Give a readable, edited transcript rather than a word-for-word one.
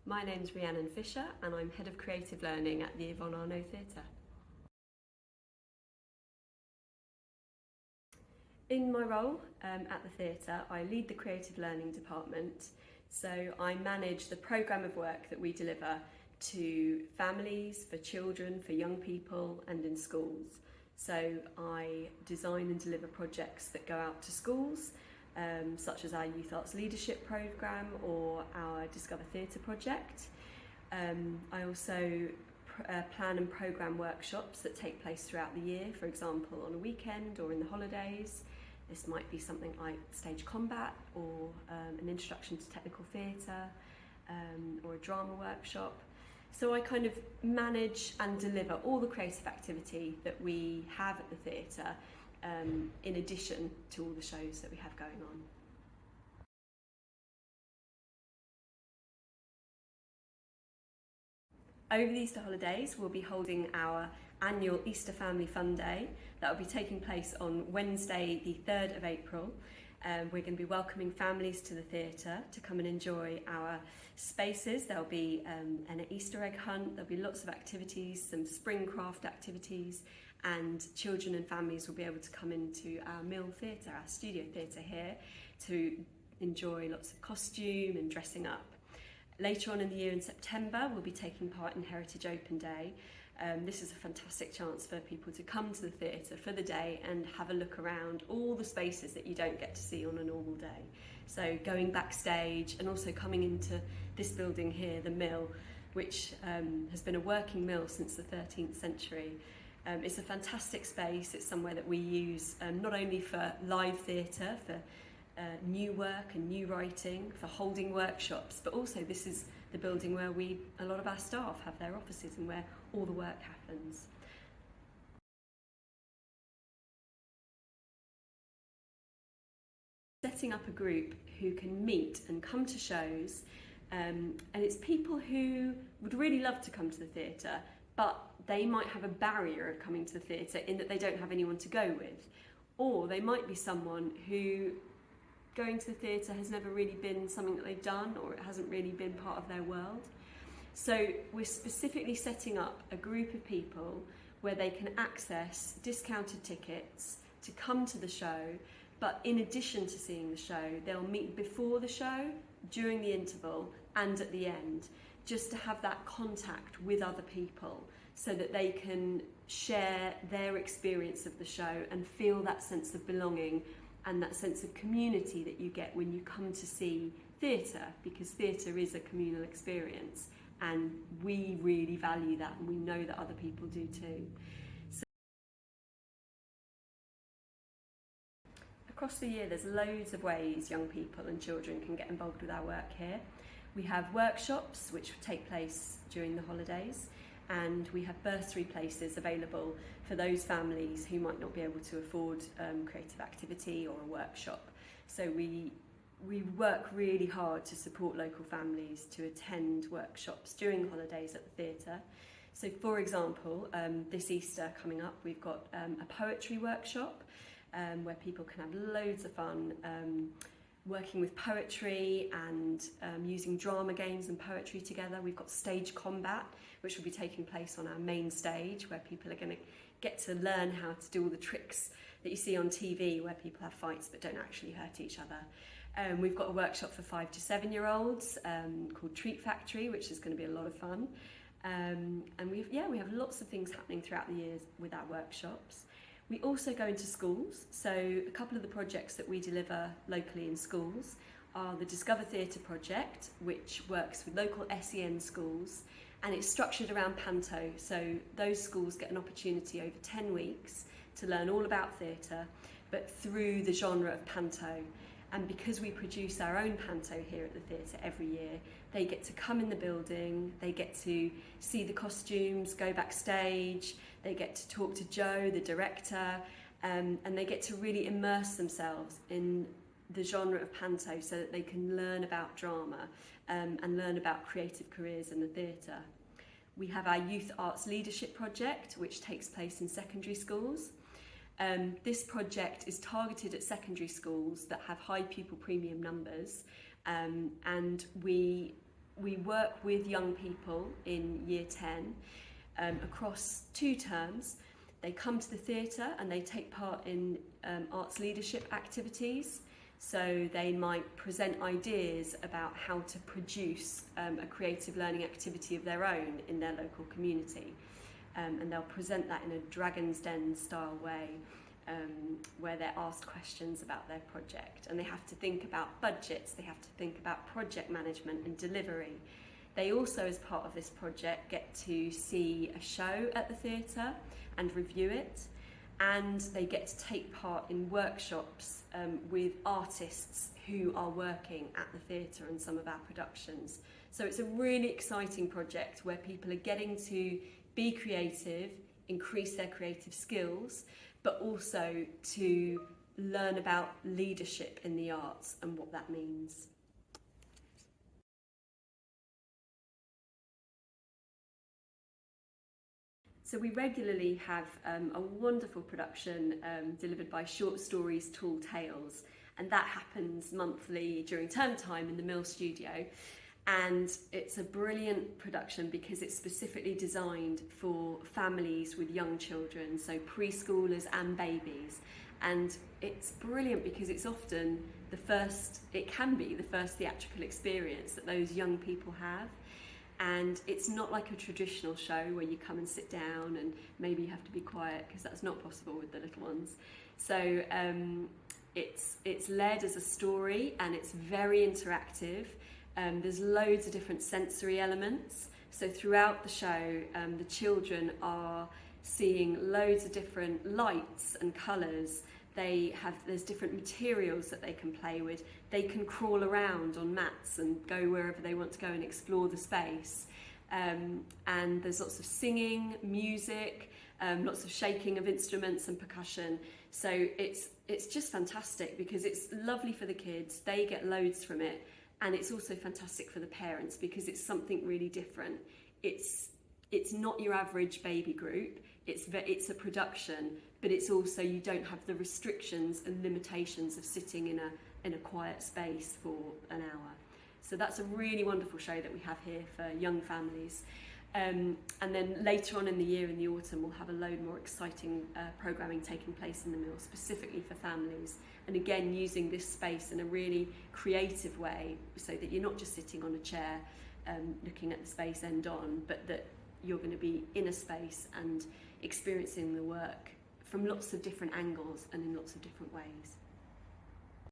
My name's Rhiannon Fisher and I'm Head of Creative Learning at the Yvonne Arnaud Theatre. In my role at the theatre, I lead the Creative Learning department, so I manage the programme of work that we deliver to families, for children, for young people and in schools. So I design and deliver projects that go out to schools, such as our Youth Arts Leadership Programme or our Discover Theatre project. I also plan and programme workshops that take place throughout the year, for example on a weekend or in the holidays. This might be something like stage combat or an introduction to technical theatre or a drama workshop. So I kind of manage and deliver all the creative activity that we have at the theatre in addition to all the shows that we have going on. Over the Easter holidays, we'll be holding our annual Easter Family Fun Day. That will be taking place on Wednesday, the 3rd of April. We're going to be welcoming families to the theatre to come and enjoy our spaces. There'll be an Easter egg hunt, there'll be lots of activities, some spring craft activities, and children and families will be able to come into our Mill Theatre, our studio theatre here, to enjoy lots of costume and dressing up. Later on in the year in September, we'll be taking part in Heritage Open Day. This is a fantastic chance for people to come to the theatre for the day and have a look around all the spaces that you don't get to see on a normal day. So going backstage and also coming into this building here, the Mill, which has been a working mill since the 13th century. It's a fantastic space. It's somewhere that we use not only for live theatre, for new work and new writing, for holding workshops, but also this is the building where a lot of our staff have their offices and where all the work happens. Setting up a group who can meet and come to shows, and it's people who would really love to come to the theatre, but they might have a barrier of coming to the theatre in that they don't have anyone to go with, or they might be someone who going to the theatre has never really been something that they've done, or it hasn't really been part of their world. So we're specifically setting up a group of people where they can access discounted tickets to come to the show, but in addition to seeing the show, they'll meet before the show, during the interval and at the end, just to have that contact with other people so that they can share their experience of the show and feel that sense of belonging and that sense of community that you get when you come to see theatre, because theatre is a communal experience and we really value that and we know that other people do too. So across the year there's loads of ways young people and children can get involved with our work here. We have workshops which take place during the holidays, and we have bursary places available for those families who might not be able to afford creative activity or a workshop. So we work really hard to support local families to attend workshops during the holidays at the theatre. So for example, this Easter coming up, we've got a poetry workshop where people can have loads of fun working with poetry and using drama games and poetry together. We've got stage combat, which will be taking place on our main stage, where people are going to get to learn how to do all the tricks that you see on TV, where people have fights but don't actually hurt each other. We've got a workshop for 5 to 7-year-olds called Treat Factory, which is going to be a lot of fun. And we have lots of things happening throughout the years with our workshops. We also go into schools, so a couple of the projects that we deliver locally in schools are the Discover Theatre project, which works with local SEN schools, and it's structured around panto, so those schools get an opportunity over 10 weeks to learn all about theatre, but through the genre of panto. And because we produce our own panto here at the theatre every year, they get to come in the building, they get to see the costumes, go backstage, they get to talk to Joe, the director, and they get to really immerse themselves in the genre of panto so that they can learn about drama and learn about creative careers in the theatre. We have our Youth Arts Leadership project, which takes place in secondary schools. This project is targeted at secondary schools that have high pupil premium numbers, and we we work with young people in year 10 across 2 terms. They come to the theatre and they take part in arts leadership activities. So they might present ideas about how to produce a creative learning activity of their own in their local community. And they'll present that in a Dragon's Den style way, where they're asked questions about their project. And they have to think about budgets, they have to think about project management and delivery. They also, as part of this project, get to see a show at the theatre and review it. And they get to take part in workshops with artists who are working at the theatre and some of our productions. So it's a really exciting project where people are getting to be creative, increase their creative skills, but also to learn about leadership in the arts and what that means. So we regularly have a wonderful production delivered by Short Stories Tall Tales, and that happens monthly during term time in the Mill Studio. And it's a brilliant production because it's specifically designed for families with young children, so preschoolers and babies. And it's brilliant because it's often it can be the first theatrical experience that those young people have. And it's not like a traditional show where you come and sit down and maybe you have to be quiet, because that's not possible with the little ones. So it's led as a story and it's very interactive. There's loads of different sensory elements. So throughout the show, the children are seeing loads of different lights and colours. There's different materials that they can play with. They can crawl around on mats and go wherever they want to go and explore the space. And there's lots of singing, music, lots of shaking of instruments and percussion. So it's just fantastic because it's lovely for the kids. They get loads from it. And it's also fantastic for the parents because it's something really different. It's not your average baby group. It's a production, but it's also, you don't have the restrictions and limitations of sitting in a quiet space for an hour. So that's a really wonderful show that we have here for young families. And then later on in the year, in the autumn, we'll have a load more exciting programming taking place in the Mill, specifically for families. And again, using this space in a really creative way, so that you're not just sitting on a chair looking at the space end on, but that you're going to be in a space and experiencing the work from lots of different angles and in lots of different ways.